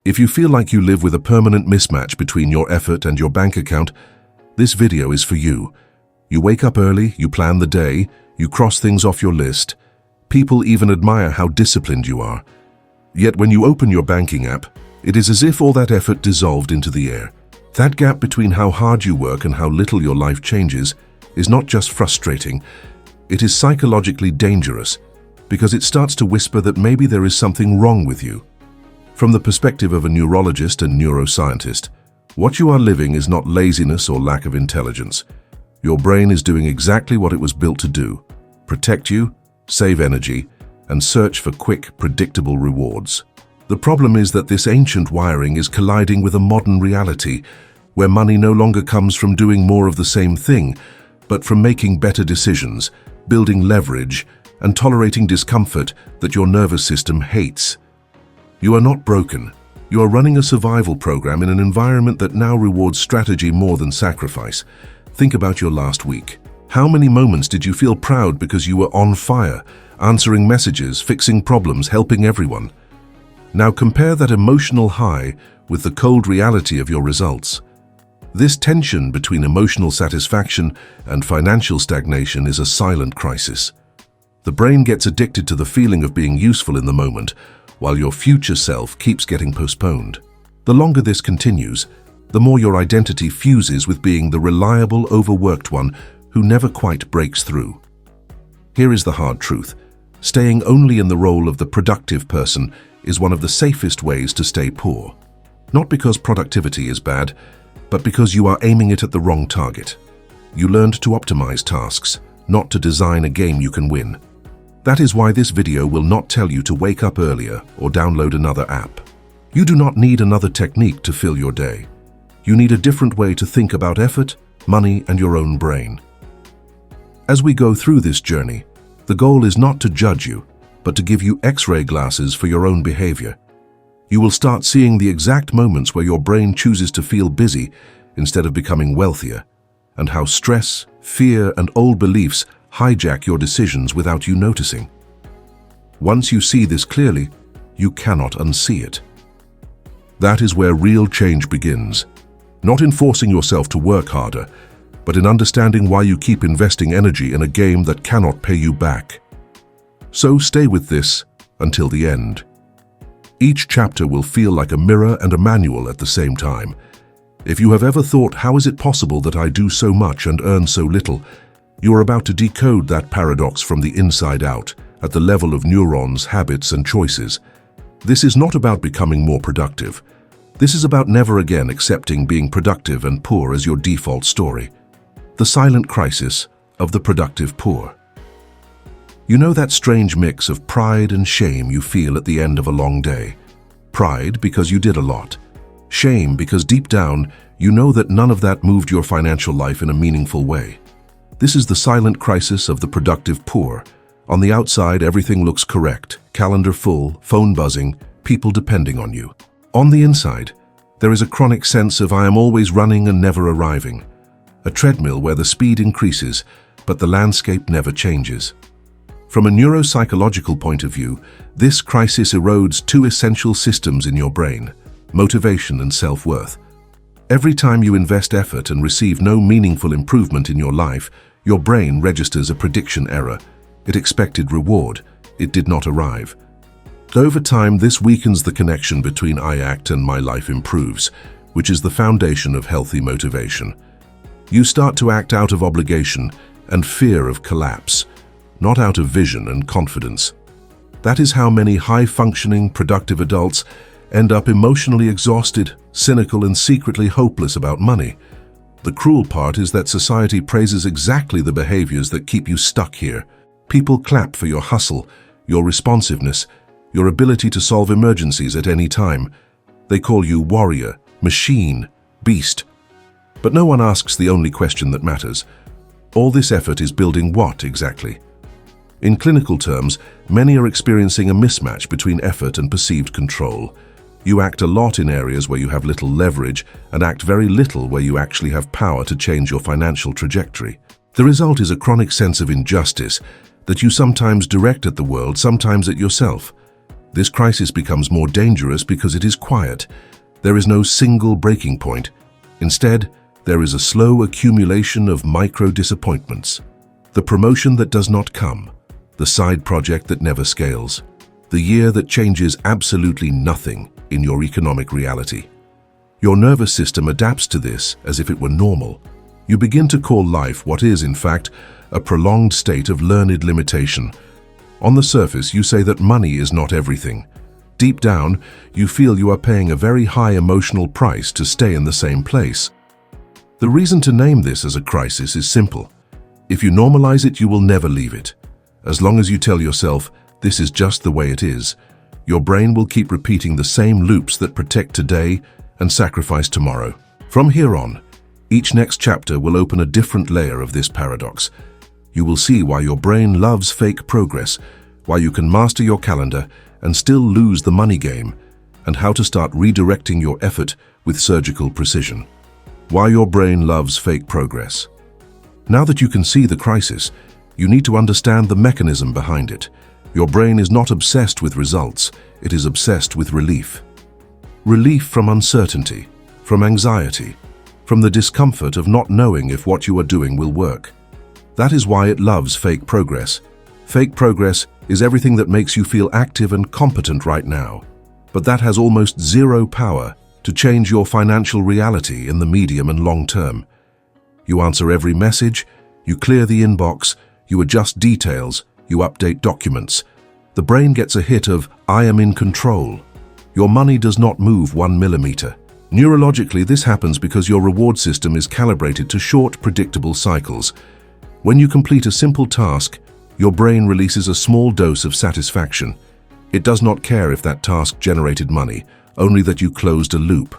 If you feel like you live with a permanent mismatch between your effort and your bank account, this video is for you. You wake up early, you plan the day, you cross things off your list. People even admire how disciplined you are. Yet when you open your banking app, it is as if all that effort dissolved into the air. That gap between how hard you work and how little your life changes is not just frustrating, it is psychologically dangerous, because it starts to whisper that maybe there is something wrong with you. From the perspective of a neurologist and neuroscientist, what you are living is not laziness or lack of intelligence. Your brain is doing exactly what it was built to do: protect you, save energy, and search for quick, predictable rewards. The problem is that this ancient wiring is colliding with a modern reality, where money no longer comes from doing more of the same thing, but from making better decisions, building leverage, and tolerating discomfort that your nervous system hates. You are not broken. You are running a survival program in an environment that now rewards strategy more than sacrifice. Think about your last week. How many moments did you feel proud because you were on fire, answering messages, fixing problems, helping everyone? Now compare that emotional high with the cold reality of your results. This tension between emotional satisfaction and financial stagnation is a silent crisis. The brain gets addicted to the feeling of being useful in the moment, while your future self keeps getting postponed. The longer this continues, the more your identity fuses with being the reliable, overworked one who never quite breaks through. Here is the hard truth. Staying only in the role of the productive person is one of the safest ways to stay poor. Not because productivity is bad, but because you are aiming it at the wrong target. You learned to optimize tasks, not to design a game you can win. That is why this video will not tell you to wake up earlier or download another app. You do not need another technique to fill your day. You need a different way to think about effort, money, and your own brain. As we go through this journey, the goal is not to judge you, but to give you X-ray glasses for your own behavior. You will start seeing the exact moments where your brain chooses to feel busy instead of becoming wealthier, and how stress, fear, and old beliefs hijack your decisions without you noticing. Once you see this clearly, you cannot unsee it. That is where real change begins, not in forcing yourself to work harder, but in understanding why you keep investing energy in a game that cannot pay you back. So stay with this until the end. Each chapter will feel like a mirror and a manual at the same time. If you have ever thought, how is it possible that I do so much and earn so little, you are about to decode that paradox from the inside out, at the level of neurons, habits, and choices. This is not about becoming more productive. This is about never again accepting being productive and poor as your default story. The silent crisis of the productive poor. You know that strange mix of pride and shame you feel at the end of a long day. Pride because you did a lot. Shame because deep down, you know that none of that moved your financial life in a meaningful way. This is the silent crisis of the productive poor. On the outside, everything looks correct. Calendar full, phone buzzing, people depending on you. On the inside, there is a chronic sense of I am always running and never arriving. A treadmill where the speed increases, but the landscape never changes. From a neuropsychological point of view, this crisis erodes two essential systems in your brain: motivation and self-worth. Every time you invest effort and receive no meaningful improvement in your life, your brain registers a prediction error. It expected reward. It did not arrive. Over time, this weakens the connection between I act and my life improves, which is the foundation of healthy motivation. You start to act out of obligation and fear of collapse, not out of vision and confidence. That is how many high-functioning, productive adults end up emotionally exhausted, cynical, and secretly hopeless about money. The cruel part is that society praises exactly the behaviors that keep you stuck here. People clap for your hustle, your responsiveness, your ability to solve emergencies at any time. They call you warrior, machine, beast. But no one asks the only question that matters. All this effort is building what exactly? In clinical terms, many are experiencing a mismatch between effort and perceived control. You act a lot in areas where you have little leverage and act very little where you actually have power to change your financial trajectory. The result is a chronic sense of injustice that you sometimes direct at the world, sometimes at yourself. This crisis becomes more dangerous because it is quiet. There is no single breaking point. Instead, there is a slow accumulation of micro-disappointments. The promotion that does not come, the side project that never scales, the year that changes absolutely nothing in your economic reality. Your nervous system adapts to this as if it were normal. You begin to call life what is, in fact, a prolonged state of learned limitation. On the surface, you say that money is not everything. Deep down, you feel you are paying a very high emotional price to stay in the same place. The reason to name this as a crisis is simple. If you normalize it, you will never leave it. As long as you tell yourself, this is just the way it is, your brain will keep repeating the same loops that protect today and sacrifice tomorrow. From here on, each next chapter will open a different layer of this paradox. You will see why your brain loves fake progress, why you can master your calendar and still lose the money game, and how to start redirecting your effort with surgical precision. Why your brain loves fake progress. Now that you can see the crisis, you need to understand the mechanism behind it. Your brain is not obsessed with results, it is obsessed with relief. Relief from uncertainty, from anxiety, from the discomfort of not knowing if what you are doing will work. That is why it loves fake progress. Fake progress is everything that makes you feel active and competent right now, but that has almost zero power to change your financial reality in the medium and long term. You answer every message, you clear the inbox, you adjust details, you update documents. The brain gets a hit of, "I am in control." Your money does not move 1 millimeter. Neurologically, this happens because your reward system is calibrated to short, predictable cycles. When you complete a simple task, your brain releases a small dose of satisfaction. It does not care if that task generated money, only that you closed a loop.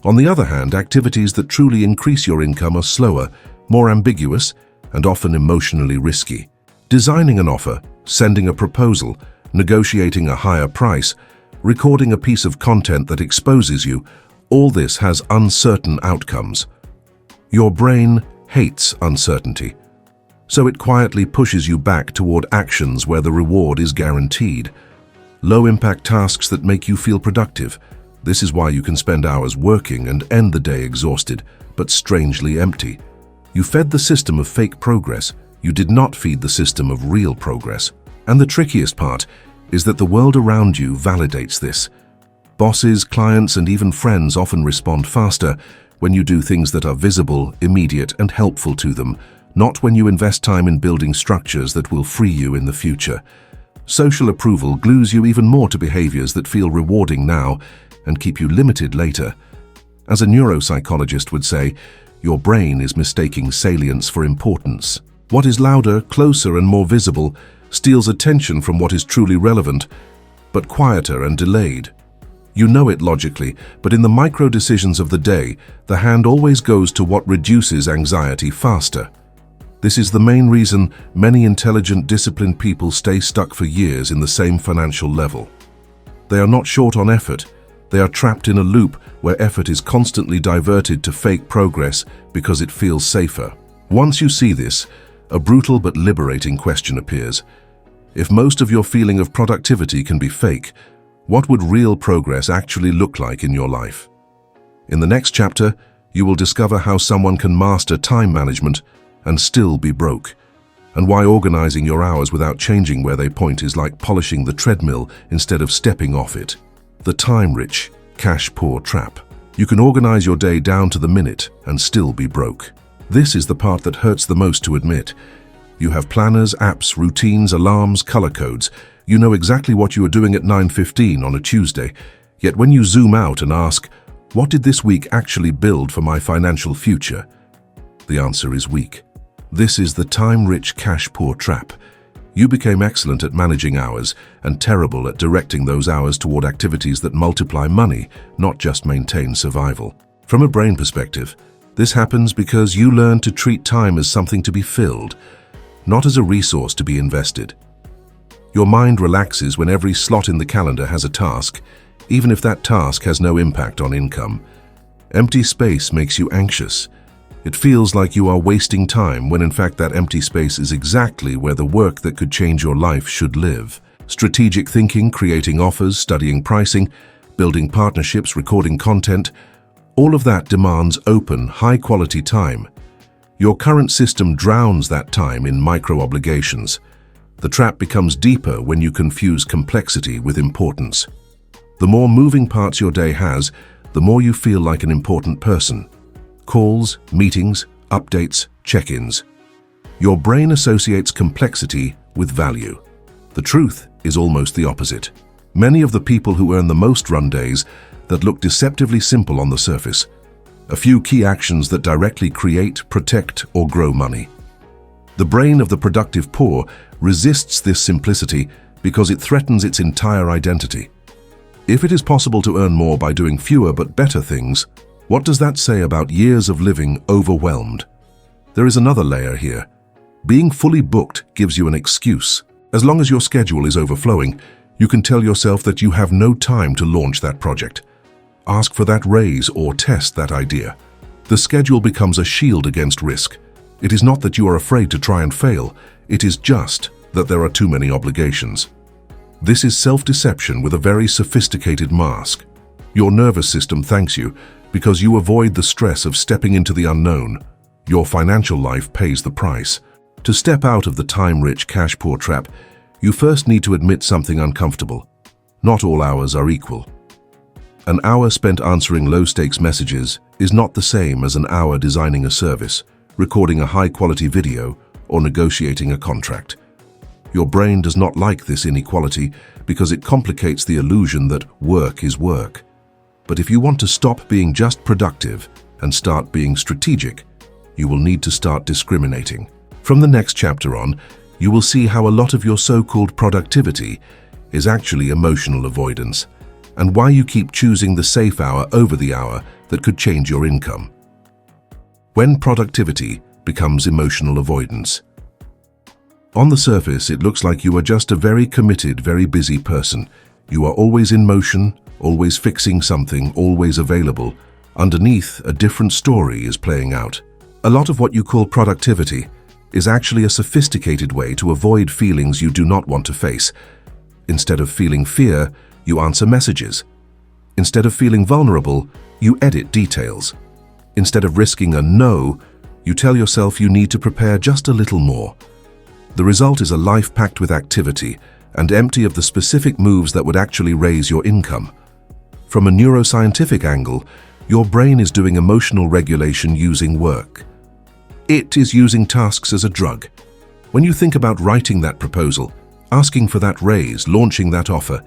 On the other hand, activities that truly increase your income are slower, more ambiguous, and often emotionally risky. Designing an offer, sending a proposal, negotiating a higher price, recording a piece of content that exposes you, all this has uncertain outcomes. Your brain hates uncertainty, so it quietly pushes you back toward actions where the reward is guaranteed. Low-impact tasks that make you feel productive. This is why you can spend hours working and end the day exhausted, but strangely empty. You fed the system of fake progress. You did not feed the system of real progress. And the trickiest part is that the world around you validates this. Bosses, clients, and even friends often respond faster when you do things that are visible, immediate, and helpful to them, not when you invest time in building structures that will free you in the future. Social approval glues you even more to behaviors that feel rewarding now and keep you limited later. As a neuropsychologist would say, your brain is mistaking salience for importance. What is louder, closer, and more visible steals attention from what is truly relevant, but quieter and delayed. You know it logically, but in the micro-decisions of the day, the hand always goes to what reduces anxiety faster. This is the main reason many intelligent, disciplined people stay stuck for years in the same financial level. They are not short on effort. They are trapped in a loop where effort is constantly diverted to fake progress because it feels safer. Once you see this, a brutal but liberating question appears. If most of your feeling of productivity can be fake, what would real progress actually look like in your life? In the next chapter, you will discover how someone can master time management and still be broke, and why organizing your hours without changing where they point is like polishing the treadmill instead of stepping off it. The time-rich, cash-poor trap. You can organize your day down to the minute and still be broke. This is the part that hurts the most to admit. You have planners, apps, routines, alarms, color codes. You know exactly what you are doing at 9:15 on a Tuesday. Yet when you zoom out and ask, what did this week actually build for my financial future? The answer is weak. This is the time-rich, cash-poor trap. You became excellent at managing hours and terrible at directing those hours toward activities that multiply money, not just maintain survival. From a brain perspective, this happens because you learn to treat time as something to be filled, not as a resource to be invested. Your mind relaxes when every slot in the calendar has a task, even if that task has no impact on income. Empty space makes you anxious. It feels like you are wasting time when in fact that empty space is exactly where the work that could change your life should live. Strategic thinking, creating offers, studying pricing, building partnerships, recording content, all of that demands open, high-quality time. Your current system drowns that time in micro-obligations. The trap becomes deeper when you confuse complexity with importance. The more moving parts your day has, the more you feel like an important person. Calls, meetings, updates, check-ins. Your brain associates complexity with value. The truth is almost the opposite. Many of the people who earn the most run days that look deceptively simple on the surface. A few key actions that directly create, protect, or grow money. The brain of the productive poor resists this simplicity because it threatens its entire identity. If it is possible to earn more by doing fewer but better things, what does that say about years of living overwhelmed? There is another layer here. Being fully booked gives you an excuse. As long as your schedule is overflowing, you can tell yourself that you have no time to launch that project. Ask for that raise or test that idea. The schedule becomes a shield against risk. It is not that you are afraid to try and fail, it is just that there are too many obligations. This is self-deception with a very sophisticated mask. Your nervous system thanks you because you avoid the stress of stepping into the unknown. Your financial life pays the price. To step out of the time-rich, cash-poor trap, you first need to admit something uncomfortable. Not all hours are equal. An hour spent answering low-stakes messages is not the same as an hour designing a service, recording a high-quality video, or negotiating a contract. Your brain does not like this inequality because it complicates the illusion that work is work. But if you want to stop being just productive and start being strategic, you will need to start discriminating. From the next chapter on, you will see how a lot of your so-called productivity is actually emotional avoidance, and why you keep choosing the safe hour over the hour that could change your income. When productivity becomes emotional avoidance. On the surface, it looks like you are just a very committed, very busy person. You are always in motion, always fixing something, always available. Underneath, a different story is playing out. A lot of what you call productivity is actually a sophisticated way to avoid feelings you do not want to face. Instead of feeling fear, you answer messages. Instead of feeling vulnerable, you edit details. Instead of risking a no, you tell yourself you need to prepare just a little more. The result is a life packed with activity and empty of the specific moves that would actually raise your income. From a neuroscientific angle, your brain is doing emotional regulation using work. It is using tasks as a drug. When you think about writing that proposal, asking for that raise, launching that offer,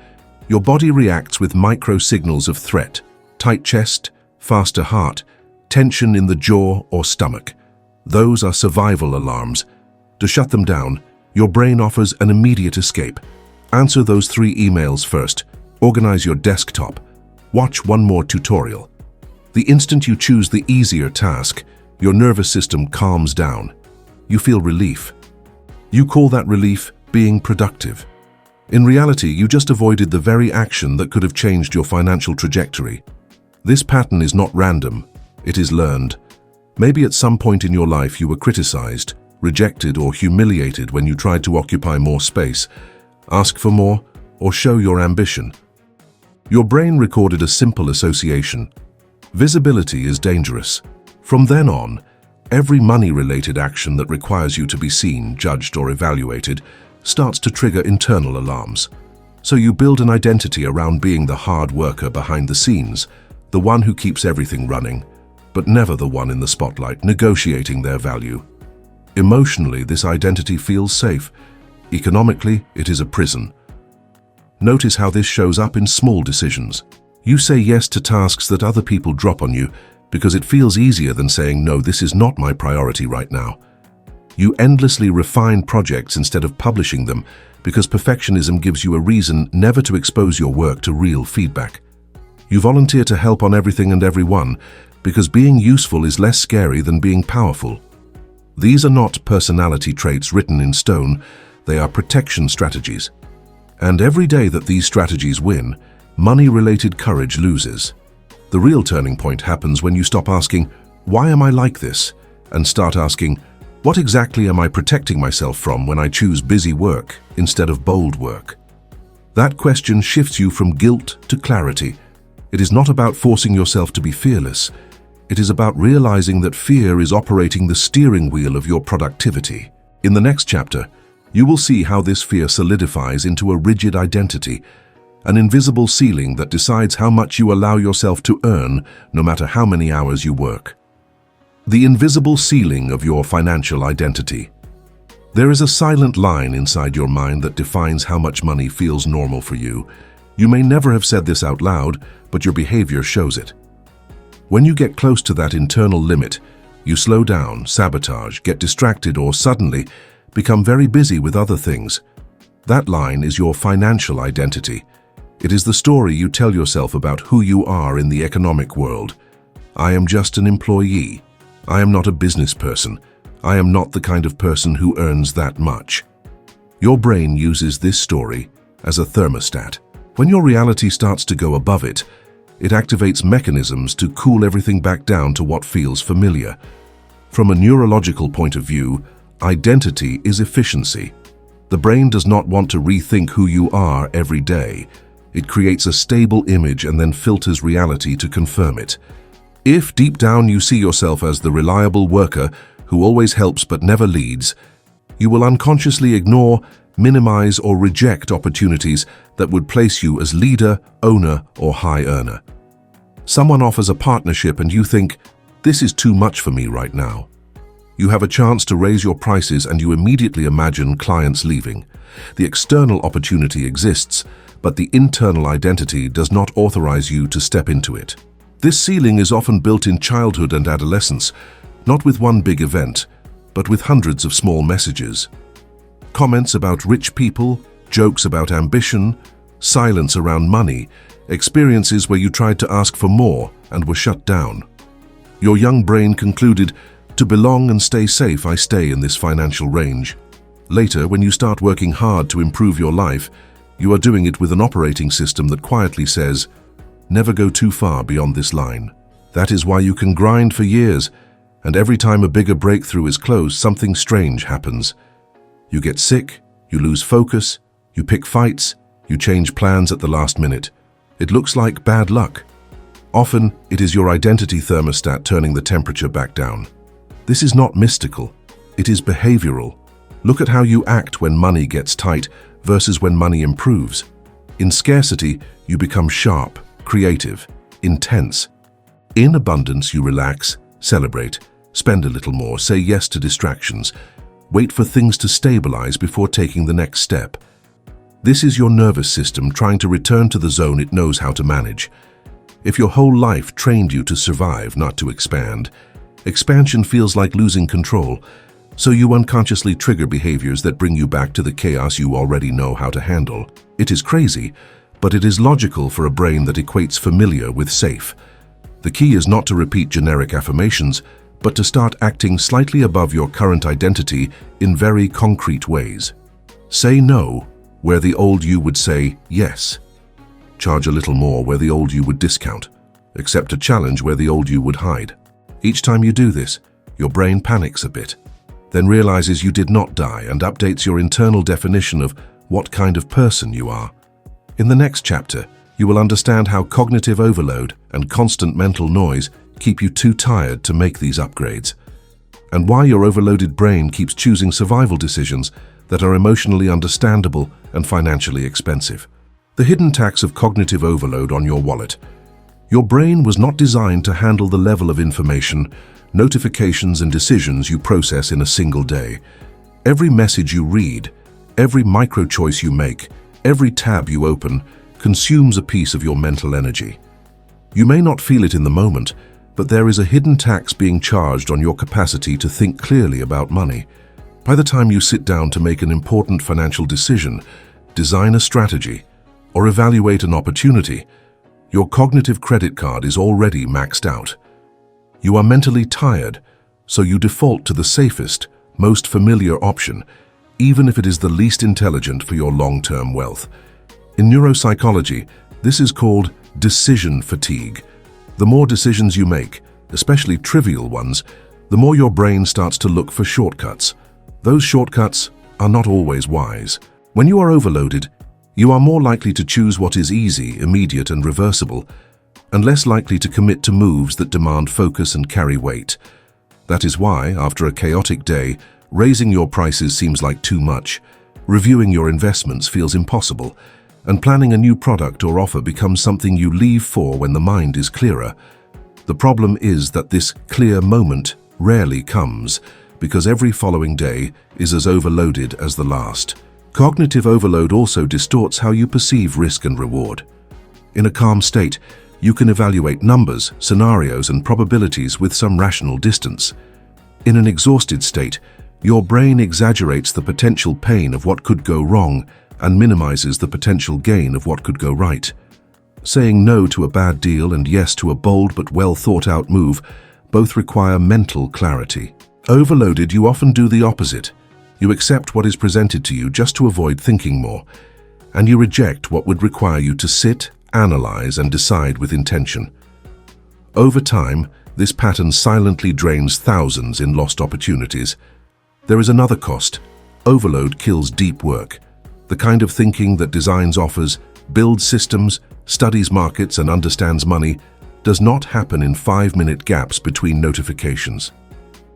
your body reacts with micro signals of threat, tight chest, faster heart, tension in the jaw or stomach. Those are survival alarms. To shut them down, your brain offers an immediate escape. Answer those 3 emails first. Organize your desktop. Watch one more tutorial. The instant you choose the easier task, your nervous system calms down. You feel relief. You call that relief being productive. In reality, you just avoided the very action that could have changed your financial trajectory. This pattern is not random, it is learned. Maybe at some point in your life you were criticized, rejected, or humiliated when you tried to occupy more space, ask for more, or show your ambition. Your brain recorded a simple association. Visibility is dangerous. From then on, every money-related action that requires you to be seen, judged, or evaluated starts to trigger internal alarms. So you build an identity around being the hard worker behind the scenes, the one who keeps everything running, but never the one in the spotlight, negotiating their value. Emotionally, this identity feels safe. Economically, it is a prison. Notice how this shows up in small decisions. You say yes to tasks that other people drop on you because it feels easier than saying, no, this is not my priority right now. You endlessly refine projects instead of publishing them because perfectionism gives you a reason never to expose your work to real feedback. You volunteer to help on everything and everyone because being useful is less scary than being powerful. These are not personality traits written in stone, they are protection strategies. And every day that these strategies win, money-related courage loses. The real turning point happens when you stop asking, why am I like this? And start asking, what exactly am I protecting myself from when I choose busy work instead of bold work? That question shifts you from guilt to clarity. It is not about forcing yourself to be fearless. It is about realizing that fear is operating the steering wheel of your productivity. In the next chapter, you will see how this fear solidifies into a rigid identity, an invisible ceiling that decides how much you allow yourself to earn, no matter how many hours you work. The invisible ceiling of your financial identity. There is a silent line inside your mind that defines how much money feels normal for you. You may never have said this out loud, but your behavior shows it. When you get close to that internal limit, you slow down, sabotage, get distracted, or suddenly become very busy with other things. That line is your financial identity. It is the story you tell yourself about who you are in the economic world. I am just an employee. I am not a business person. I am not the kind of person who earns that much. Your brain uses this story as a thermostat. When your reality starts to go above it, it activates mechanisms to cool everything back down to what feels familiar. From a neurological point of view, identity is efficiency. The brain does not want to rethink who you are every day. It creates a stable image and then filters reality to confirm it. If deep down you see yourself as the reliable worker who always helps but never leads, you will unconsciously ignore, minimize, or reject opportunities that would place you as leader, owner, or high earner. Someone offers a partnership and you think, this is too much for me right now. You have a chance to raise your prices and you immediately imagine clients leaving. The external opportunity exists, but the internal identity does not authorize you to step into it. This ceiling is often built in childhood and adolescence, not with one big event, but with hundreds of small messages. Comments about rich people, jokes about ambition, silence around money, experiences where you tried to ask for more and were shut down. Your young brain concluded, to belong and stay safe, I stay in this financial range. Later, when you start working hard to improve your life, you are doing it with an operating system that quietly says, never go too far beyond this line. That is why you can grind for years, and every time a bigger breakthrough is close, something strange happens. You get sick, you lose focus, you pick fights, you change plans at the last minute. It looks like bad luck. Often, it is your identity thermostat turning the temperature back down. This is not mystical. It is behavioral. Look at how you act when money gets tight versus when money improves. In scarcity, you become sharp, creative, intense. In abundance, you relax, celebrate, spend a little more, say yes to distractions, wait for things to stabilize before taking the next step. This is your nervous system trying to return to the zone it knows how to manage. If your whole life trained you to survive, not to expand, expansion feels like losing control, so you unconsciously trigger behaviors that bring you back to the chaos you already know how to handle. It is crazy, but it is logical for a brain that equates familiar with safe. The key is not to repeat generic affirmations, but to start acting slightly above your current identity in very concrete ways. Say no where the old you would say yes. Charge a little more where the old you would discount. Accept a challenge where the old you would hide. Each time you do this, your brain panics a bit, then realizes you did not die and updates your internal definition of what kind of person you are. In the next chapter, you will understand how cognitive overload and constant mental noise keep you too tired to make these upgrades, and why your overloaded brain keeps choosing survival decisions that are emotionally understandable and financially expensive. The hidden tax of cognitive overload on your wallet. Your brain was not designed to handle the level of information, notifications, and decisions you process in a single day. Every message you read, every micro-choice you make, every tab you open, consumes a piece of your mental energy. You may not feel it in the moment, but there is a hidden tax being charged on your capacity to think clearly about money. By the time you sit down to make an important financial decision, design a strategy, or evaluate an opportunity, your cognitive credit card is already maxed out. You are mentally tired, so you default to the safest, most familiar option, even if it is the least intelligent for your long-term wealth. In neuropsychology, this is called decision fatigue. The more decisions you make, especially trivial ones, the more your brain starts to look for shortcuts. Those shortcuts are not always wise. When you are overloaded, You are more likely to choose what is easy, immediate, and reversible, and less likely to commit to moves that demand focus and carry weight. That is why, after a chaotic day, raising your prices seems like too much, reviewing your investments feels impossible, and planning a new product or offer becomes something you leave for when the mind is clearer. The problem is that this clear moment rarely comes, because every following day is as overloaded as the last. Cognitive overload also distorts how you perceive risk and reward. In a calm state, you can evaluate numbers, scenarios, and probabilities with some rational distance. In an exhausted state, your brain exaggerates the potential pain of what could go wrong and minimizes the potential gain of what could go right. Saying no to a bad deal and yes to a bold but well-thought-out move both require mental clarity. Overloaded, you often do the opposite. You accept what is presented to you just to avoid thinking more, and you reject what would require you to sit, analyze, and decide with intention. Over time, this pattern silently drains thousands in lost opportunities. There is another cost. Overload kills deep work. The kind of thinking that designs offers, builds systems, studies markets, and understands money does not happen in 5-minute gaps between notifications.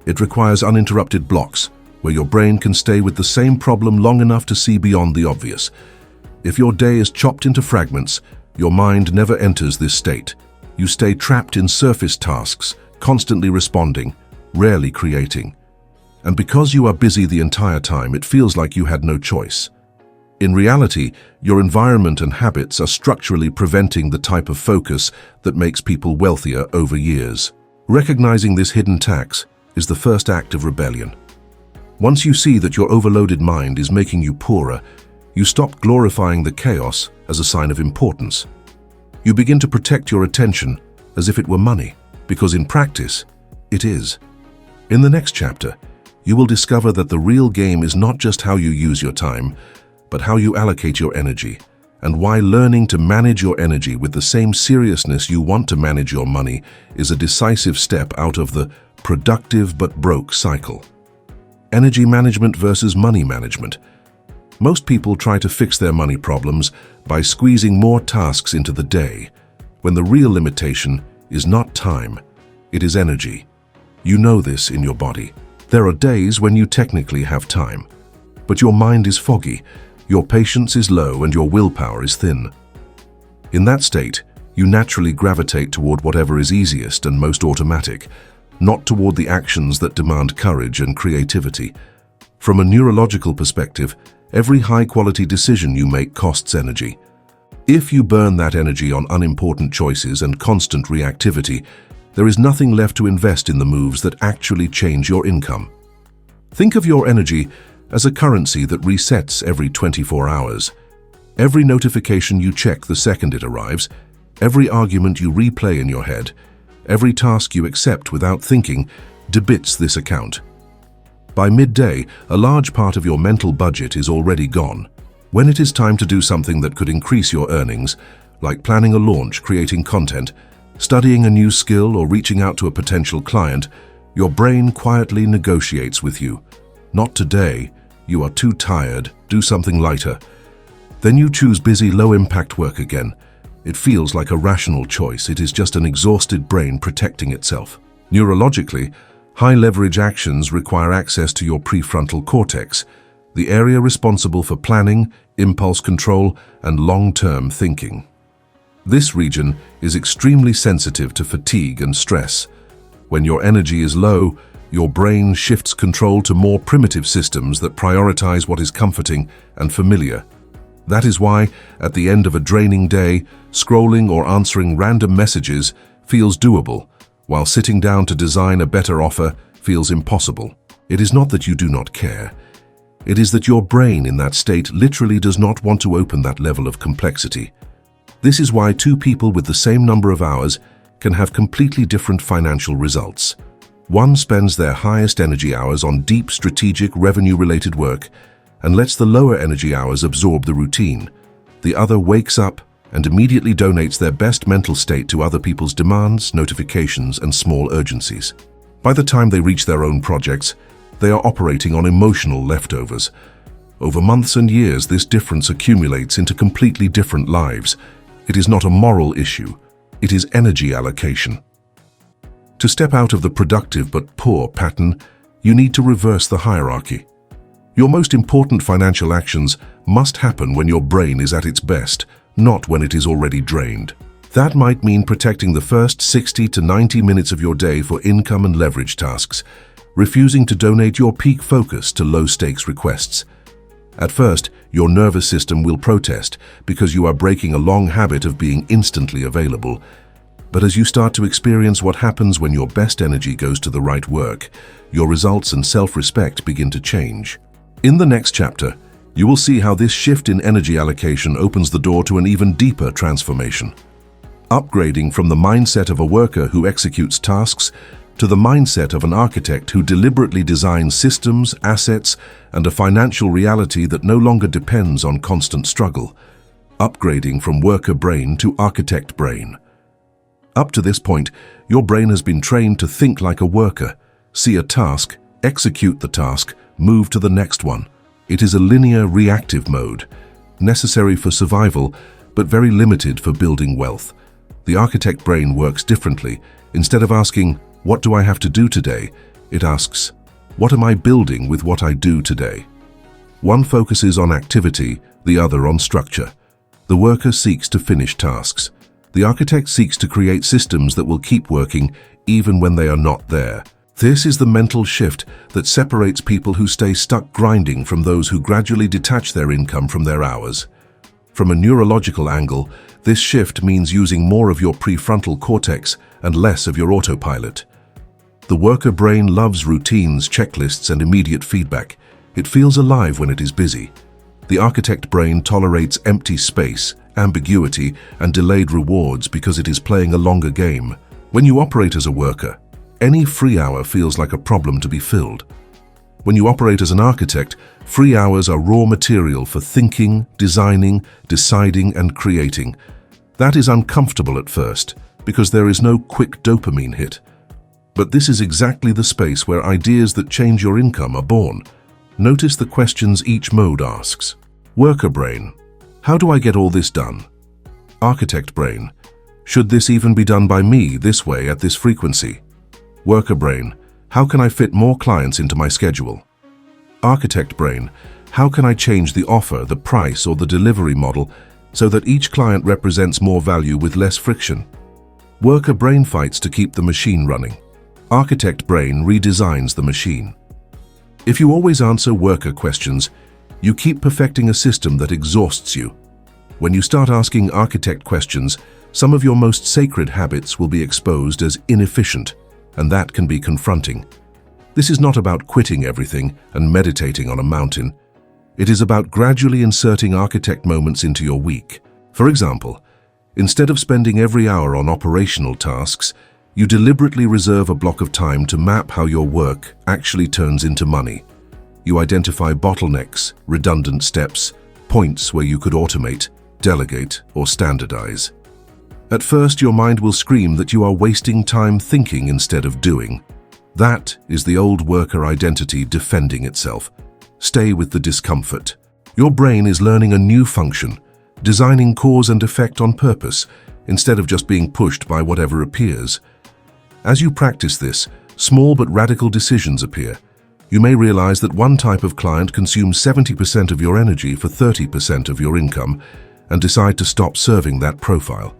It requires uninterrupted blocks, where your brain can stay with the same problem long enough to see beyond the obvious. If your day is chopped into fragments, your mind never enters this state. You stay trapped in surface tasks, constantly responding, rarely creating. And because you are busy the entire time, it feels like you had no choice. In reality, your environment and habits are structurally preventing the type of focus that makes people wealthier over years. Recognizing this hidden tax is the first act of rebellion. Once you see that your overloaded mind is making you poorer, you stop glorifying the chaos as a sign of importance. You begin to protect your attention as if it were money, because in practice, it is. In the next chapter, you will discover that the real game is not just how you use your time, but how you allocate your energy, and why learning to manage your energy with the same seriousness you want to manage your money is a decisive step out of the productive but broke cycle. Energy management versus money management. Most people try to fix their money problems by squeezing more tasks into the day, when the real limitation is not time, it is energy. You know this in your body. There are days when you technically have time, but your mind is foggy, your patience is low, and your willpower is thin. In that state, you naturally gravitate toward whatever is easiest and most automatic, not toward the actions that demand courage and creativity. From a neurological perspective, every high-quality decision you make costs energy. If you burn that energy on unimportant choices and constant reactivity, there is nothing left to invest in the moves that actually change your income. Think of your energy as a currency that resets every 24 hours. Every notification you check the second it arrives, every argument you replay in your head, every task you accept without thinking debits this account. By midday, a large part of your mental budget is already gone. When it is time to do something that could increase your earnings, like planning a launch, creating content, studying a new skill, or reaching out to a potential client, your brain quietly negotiates with you. Not today, you are too tired, do something lighter. Then you choose busy, low-impact work again. It feels like a rational choice. It is just an exhausted brain protecting itself. Neurologically, high-leverage actions require access to your prefrontal cortex, the area responsible for planning, impulse control, and long-term thinking. This region is extremely sensitive to fatigue and stress. When your energy is low, your brain shifts control to more primitive systems that prioritize what is comforting and familiar. That is why, at the end of a draining day, scrolling or answering random messages feels doable, while sitting down to design a better offer feels impossible. It is not that you do not care. It is that your brain in that state literally does not want to open that level of complexity. This is why two people with the same number of hours can have completely different financial results. One spends their highest energy hours on deep strategic revenue-related work and lets the lower energy hours absorb the routine. The other wakes up and immediately donates their best mental state to other people's demands, notifications, and small urgencies. By the time they reach their own projects, they are operating on emotional leftovers. Over months and years, this difference accumulates into completely different lives. It is not a moral issue. It is energy allocation. To step out of the productive but poor pattern, you need to reverse the hierarchy. Your most important financial actions must happen when your brain is at its best, not when it is already drained. That might mean protecting the first 60 to 90 minutes of your day for income and leverage tasks, refusing to donate your peak focus to low-stakes requests. At first, your nervous system will protest because you are breaking a long habit of being instantly available. But as you start to experience what happens when your best energy goes to the right work, your results and self-respect begin to change. In the next chapter, you will see how this shift in energy allocation opens the door to an even deeper transformation. Upgrading from the mindset of a worker who executes tasks to the mindset of an architect who deliberately designs systems, assets, and a financial reality that no longer depends on constant struggle. Upgrading from worker brain to architect brain. Up to this point, your brain has been trained to think like a worker, see a task, execute the task, move to the next one. It is a linear reactive mode, necessary for survival, but very limited for building wealth. The architect brain works differently. Instead of asking, "What do I have to do today?" it asks, "What am I building with what I do today?" One focuses on activity, the other on structure. The worker seeks to finish tasks. The architect seeks to create systems that will keep working even when they are not there. This is the mental shift that separates people who stay stuck grinding from those who gradually detach their income from their hours. From a neurological angle, this shift means using more of your prefrontal cortex and less of your autopilot. The worker brain loves routines, checklists, and immediate feedback. It feels alive when it is busy. The architect brain tolerates empty space, ambiguity, and delayed rewards because it is playing a longer game. When you operate as a worker, any free hour feels like a problem to be filled. When you operate as an architect, free hours are raw material for thinking, designing, deciding, and creating. That is uncomfortable at first, because there is no quick dopamine hit. But this is exactly the space where ideas that change your income are born. Notice the questions each mode asks. Worker brain: how do I get all this done? Architect brain: should this even be done by me this way at this frequency? Worker brain: how can I fit more clients into my schedule? Architect brain: how can I change the offer, the price, or the delivery model so that each client represents more value with less friction? Worker brain fights to keep the machine running. Architect brain redesigns the machine. If you always answer worker questions, you keep perfecting a system that exhausts you. When you start asking architect questions, some of your most sacred habits will be exposed as inefficient, and that can be confronting. This is not about quitting everything and meditating on a mountain. It is about gradually inserting architect moments into your week. For example, instead of spending every hour on operational tasks, you deliberately reserve a block of time to map how your work actually turns into money. You identify bottlenecks, redundant steps, points where you could automate, delegate, or standardize. At first, your mind will scream that you are wasting time thinking instead of doing. That is the old worker identity defending itself. Stay with the discomfort. Your brain is learning a new function, designing cause and effect on purpose, instead of just being pushed by whatever appears. As you practice this, small but radical decisions appear. You may realize that one type of client consumes 70% of your energy for 30% of your income, and decide to stop serving that profile.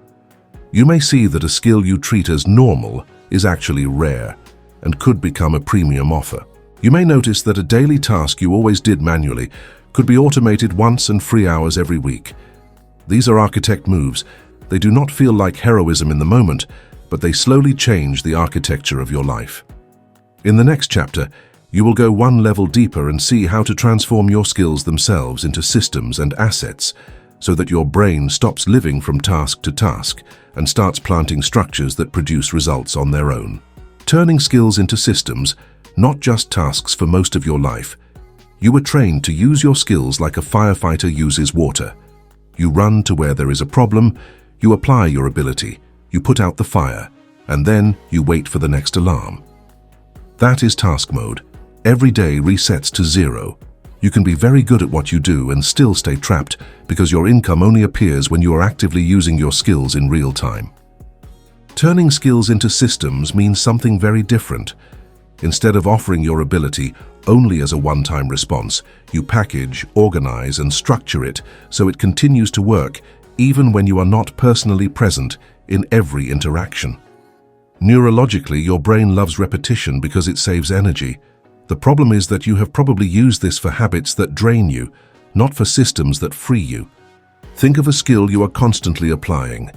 You may see that a skill you treat as normal is actually rare and could become a premium offer. You may notice that a daily task you always did manually could be automated once and free hours every week. These are architect moves. They do not feel like heroism in the moment, but they slowly change the architecture of your life. In the next chapter, you will go one level deeper and see how to transform your skills themselves into systems and assets, so that your brain stops living from task to task and starts planting structures that produce results on their own. Turning skills into systems, not just tasks for most of your life. You were trained to use your skills like a firefighter uses water. You run to where there is a problem, you apply your ability, you put out the fire, and then you wait for the next alarm. That is task mode. Every day resets to 0. You can be very good at what you do and still stay trapped because your income only appears when you are actively using your skills in real time. Turning skills into systems means something very different. Instead of offering your ability only as a one-time response, you package, organize, and structure it so it continues to work even when you are not personally present in every interaction. Neurologically, your brain loves repetition because it saves energy. The problem is that you have probably used this for habits that drain you, not for systems that free you. Think of a skill you are constantly applying: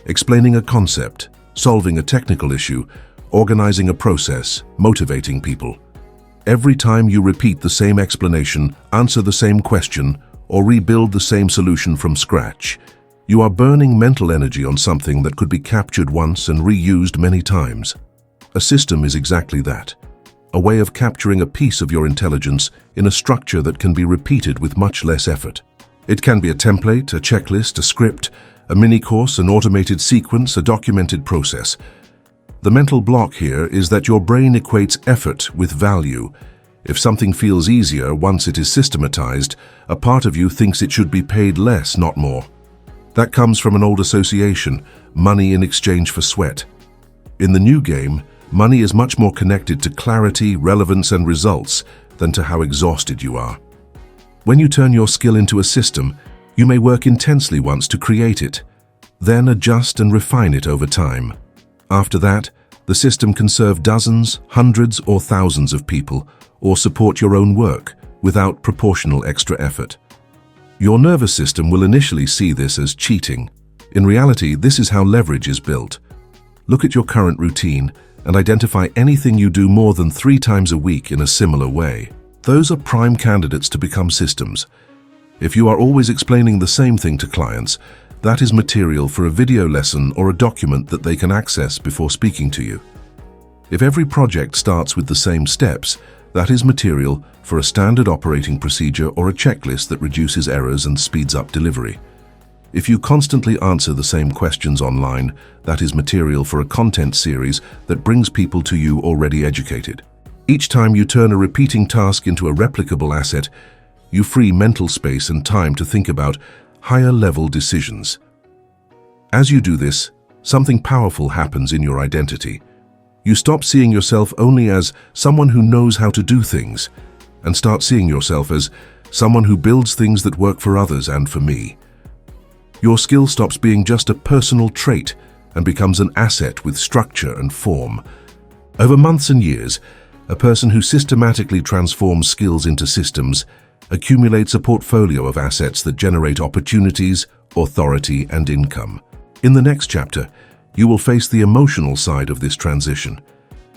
explaining a concept, solving a technical issue, organizing a process, motivating people. Every time you repeat the same explanation, answer the same question, or rebuild the same solution from scratch, you are burning mental energy on something that could be captured once and reused many times. A system is exactly that, a way of capturing a piece of your intelligence in a structure that can be repeated with much less effort. It can be a template, a checklist, a script, a mini-course, an automated sequence, a documented process. The mental block here is that your brain equates effort with value. If something feels easier once it is systematized, a part of you thinks it should be paid less, not more. That comes from an old association: money in exchange for sweat. In the new game, money is much more connected to clarity, relevance, and results than to how exhausted you are. When you turn your skill into a system, you may work intensely once to create it, then adjust and refine it over time. After that, the system can serve dozens, hundreds, or thousands of people, or support your own work without proportional extra effort. Your nervous system will initially see this as cheating. In reality, this is how leverage is built. Look at your current routine and identify anything you do more than 3 times a week in a similar way. Those are prime candidates to become systems. If you are always explaining the same thing to clients, that is material for a video lesson or a document that they can access before speaking to you. If every project starts with the same steps, that is material for a standard operating procedure or a checklist that reduces errors and speeds up delivery. If you constantly answer the same questions online, that is material for a content series that brings people to you already educated. Each time you turn a repeating task into a replicable asset, you free mental space and time to think about higher-level decisions. As you do this, something powerful happens in your identity. You stop seeing yourself only as someone who knows how to do things, and start seeing yourself as someone who builds things that work for others and for me. Your skill stops being just a personal trait and becomes an asset with structure and form. Over months and years, a person who systematically transforms skills into systems accumulates a portfolio of assets that generate opportunities, authority, and income. In the next chapter, you will face the emotional side of this transition: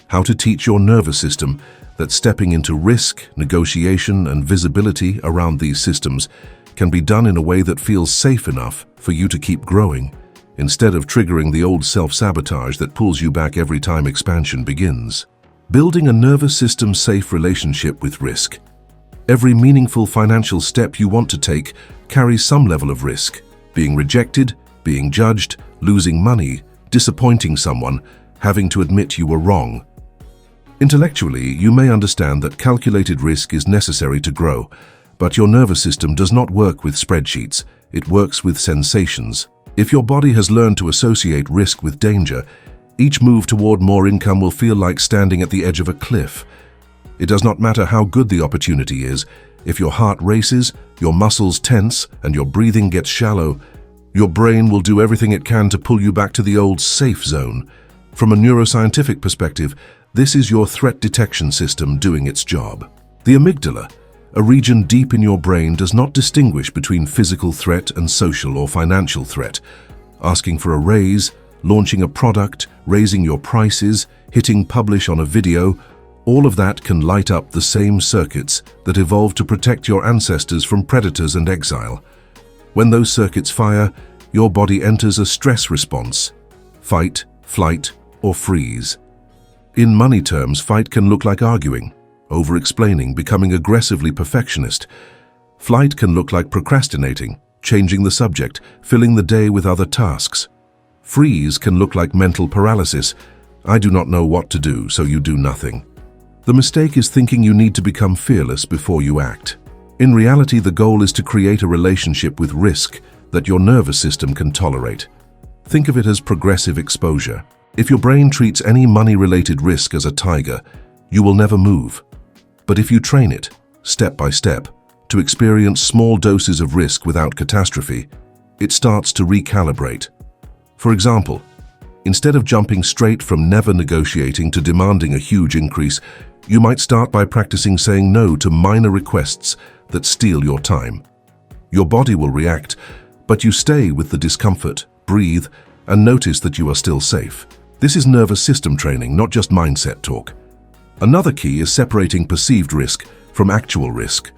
how to teach your nervous system that stepping into risk, negotiation, and visibility around these systems can be done in a way that feels safe enough for you to keep growing, instead of triggering the old self-sabotage that pulls you back every time expansion begins. Building a nervous system-safe relationship with risk. Every meaningful financial step you want to take carries some level of risk: being rejected, being judged, losing money, disappointing someone, having to admit you were wrong. Intellectually, you may understand that calculated risk is necessary to grow, but your nervous system does not work with spreadsheets, it works with sensations. If your body has learned to associate risk with danger, each move toward more income will feel like standing at the edge of a cliff. It does not matter how good the opportunity is. If your heart races, your muscles tense, and your breathing gets shallow, your brain will do everything it can to pull you back to the old safe zone. From a neuroscientific perspective, this is your threat detection system doing its job. The amygdala, a region deep in your brain, does not distinguish between physical threat and social or financial threat. Asking for a raise, launching a product, raising your prices, hitting publish on a video, all of that can light up the same circuits that evolved to protect your ancestors from predators and exile. When those circuits fire, your body enters a stress response: fight, flight, or freeze. In money terms, fight can look like arguing, over-explaining, becoming aggressively perfectionist. Flight can look like procrastinating, changing the subject, filling the day with other tasks. Freeze can look like mental paralysis: I do not know what to do, so you do nothing. The mistake is thinking you need to become fearless before you act. In reality, the goal is to create a relationship with risk that your nervous system can tolerate. Think of it as progressive exposure. If your brain treats any money-related risk as a tiger, you will never move. But if you train it, step by step, to experience small doses of risk without catastrophe, it starts to recalibrate. For example, instead of jumping straight from never negotiating to demanding a huge increase, you might start by practicing saying no to minor requests that steal your time. Your body will react, but you stay with the discomfort, breathe, and notice that you are still safe. This is nervous system training, not just mindset talk. Another key is separating perceived risk from actual risk.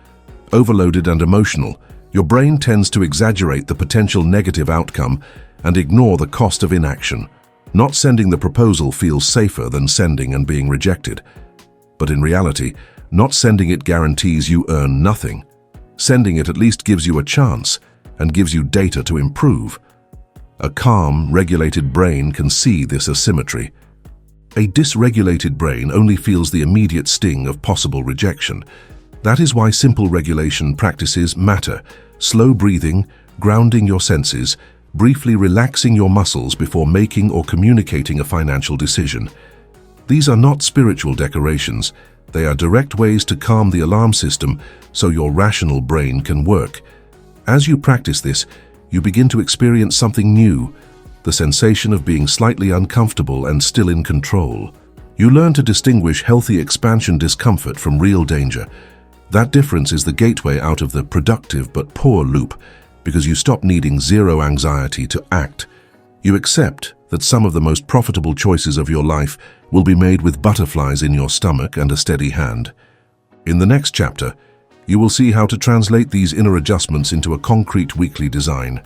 Overloaded and emotional, your brain tends to exaggerate the potential negative outcome and ignore the cost of inaction. Not sending the proposal feels safer than sending and being rejected. But in reality, not sending it guarantees you earn nothing. Sending it at least gives you a chance and gives you data to improve. A calm, regulated brain can see this asymmetry. A dysregulated brain only feels the immediate sting of possible rejection. That is why simple regulation practices matter. Slow breathing, grounding your senses, briefly relaxing your muscles before making or communicating a financial decision. These are not spiritual decorations. They are direct ways to calm the alarm system so your rational brain can work. As you practice this, you begin to experience something new, the sensation of being slightly uncomfortable and still in control. You learn to distinguish healthy expansion discomfort from real danger. That difference is the gateway out of the productive but poor loop, because you stop needing zero anxiety to act. You accept that some of the most profitable choices of your life will be made with butterflies in your stomach and a steady hand. In the next chapter, you will see how to translate these inner adjustments into a concrete weekly design,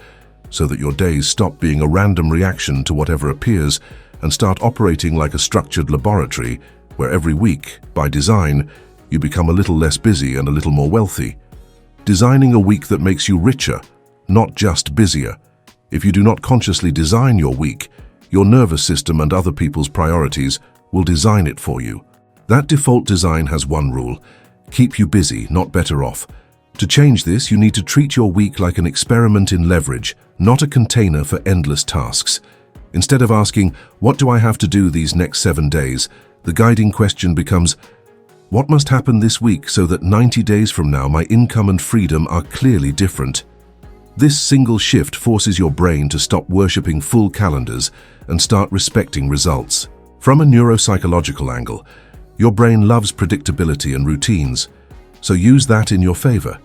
so that your days stop being a random reaction to whatever appears and start operating like a structured laboratory where every week, by design, you become a little less busy and a little more wealthy. Designing a week that makes you richer, not just busier. If you do not consciously design your week, your nervous system and other people's priorities will design it for you. That default design has one rule: keep you busy, not better off. To change this, you need to treat your week like an experiment in leverage, not a container for endless tasks. Instead of asking, "What do I have to do these next 7 days?" the guiding question becomes, "What must happen this week so that 90 days from now my income and freedom are clearly different?" This single shift forces your brain to stop worshipping full calendars and start respecting results. From a neuropsychological angle, your brain loves predictability and routines, so use that in your favor.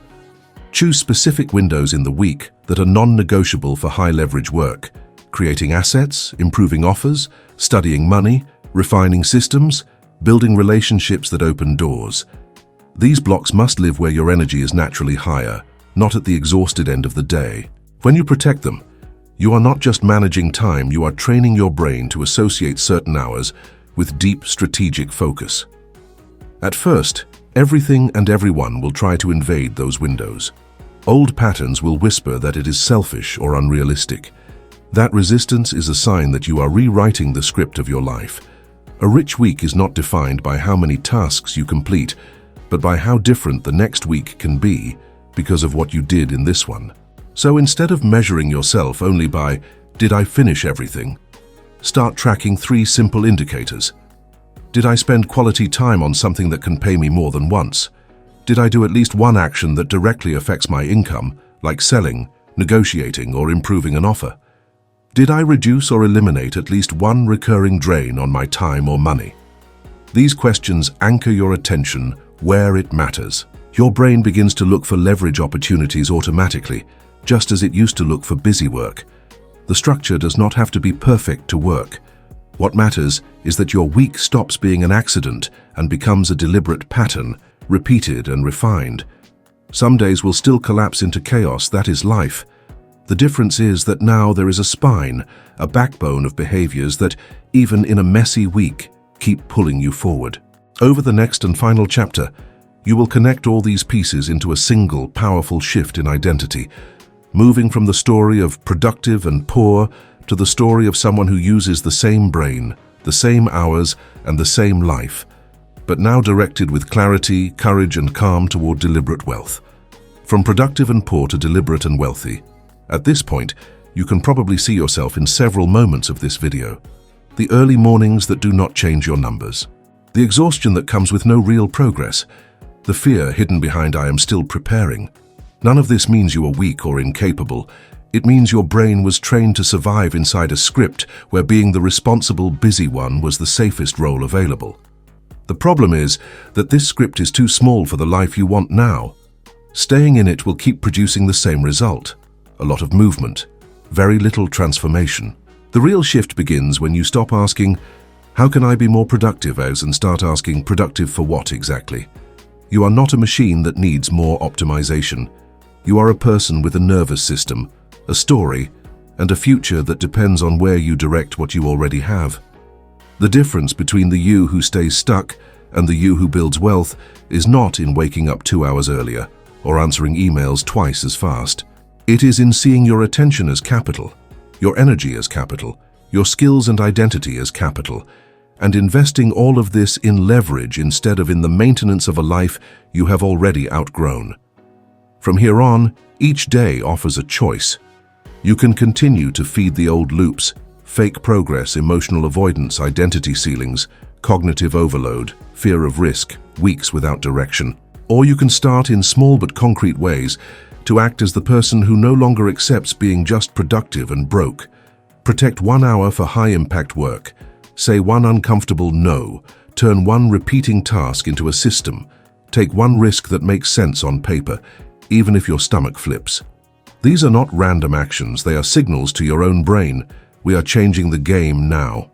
Choose specific windows in the week that are non-negotiable for high-leverage work, creating assets, improving offers, studying money, refining systems, building relationships that open doors. These blocks must live where your energy is naturally higher, not at the exhausted end of the day. When you protect them, you are not just managing time, you are training your brain to associate certain hours with deep strategic focus. At first, everything and everyone will try to invade those windows. Old patterns will whisper that it is selfish or unrealistic. That resistance is a sign that you are rewriting the script of your life. A rich week is not defined by how many tasks you complete, but by how different the next week can be because of what you did in this one. So instead of measuring yourself only by, "Did I finish everything?" start tracking 3 simple indicators. Did I spend quality time on something that can pay me more than once? Did I do at least one action that directly affects my income, like selling, negotiating, or improving an offer? Did I reduce or eliminate at least one recurring drain on my time or money? These questions anchor your attention where it matters. Your brain begins to look for leverage opportunities automatically, just as it used to look for busy work. The structure does not have to be perfect to work. What matters is that your week stops being an accident and becomes a deliberate pattern, repeated and refined. Some days will still collapse into chaos, that is life. The difference is that now there is a spine, a backbone of behaviors that, even in a messy week, keep pulling you forward. Over the next and final chapter, you will connect all these pieces into a single, powerful shift in identity, moving from the story of productive and poor to the story of someone who uses the same brain, the same hours, and the same life, but now directed with clarity, courage, and calm toward deliberate wealth. from productive and poor to deliberate and wealthy. At this point, you can probably see yourself in several moments of this video. The early mornings that do not change your numbers. The exhaustion that comes with no real progress. The fear hidden behind "I am still preparing." None of this means you are weak or incapable. It means your brain was trained to survive inside a script where being the responsible, busy one was the safest role available. The problem is that this script is too small for the life you want now. Staying in it will keep producing the same result. A lot of movement, very little transformation. The real shift begins when you stop asking, "How can I be more productive?" and start asking, "Productive for what exactly?" You are not a machine that needs more optimization. You are a person with a nervous system, a story, and a future that depends on where you direct what you already have. The difference between the you who stays stuck and the you who builds wealth is not in waking up 2 hours earlier or answering emails twice as fast. It is in seeing your attention as capital, your energy as capital, your skills and identity as capital, and investing all of this in leverage instead of in the maintenance of a life you have already outgrown. From here on, each day offers a choice. You can continue to feed the old loops, fake progress, emotional avoidance, identity ceilings, cognitive overload, fear of risk, weeks without direction. Or you can start in small but concrete ways to act as the person who no longer accepts being just productive and broke. Protect 1 hour for high-impact work. Say one uncomfortable no. Turn one repeating task into a system. Take one risk that makes sense on paper, even if your stomach flips. These are not random actions, they are signals to your own brain. We are changing the game now.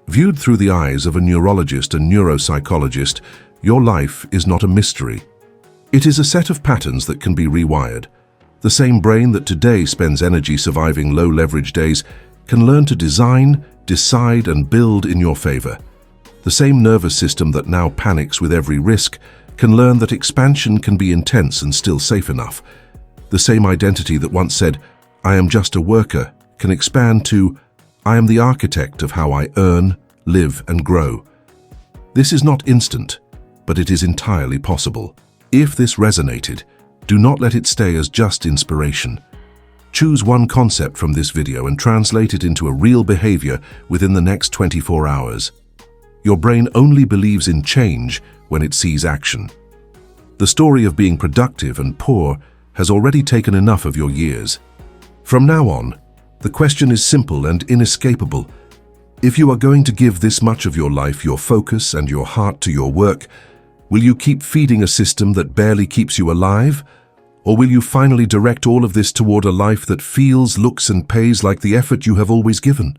Viewed through the eyes of a neurologist and neuropsychologist, your life is not a mystery. It is a set of patterns that can be rewired. The same brain that today spends energy surviving low-leverage days can learn to design, decide, and build in your favor. The same nervous system that now panics with every risk can learn that expansion can be intense and still safe enough. The same identity that once said, "I am just a worker," can expand to, "I am the architect of how I earn, live, and grow." This is not instant, but it is entirely possible. If this resonated, do not let it stay as just inspiration. Choose one concept from this video and translate it into a real behavior within the next 24 hours. Your brain only believes in change when it sees action. The story of being productive and poor has already taken enough of your years. From now on, the question is simple and inescapable. If you are going to give this much of your life, your focus, and your heart to your work, will you keep feeding a system that barely keeps you alive? Or will you finally direct all of this toward a life that feels, looks, and pays like the effort you have always given?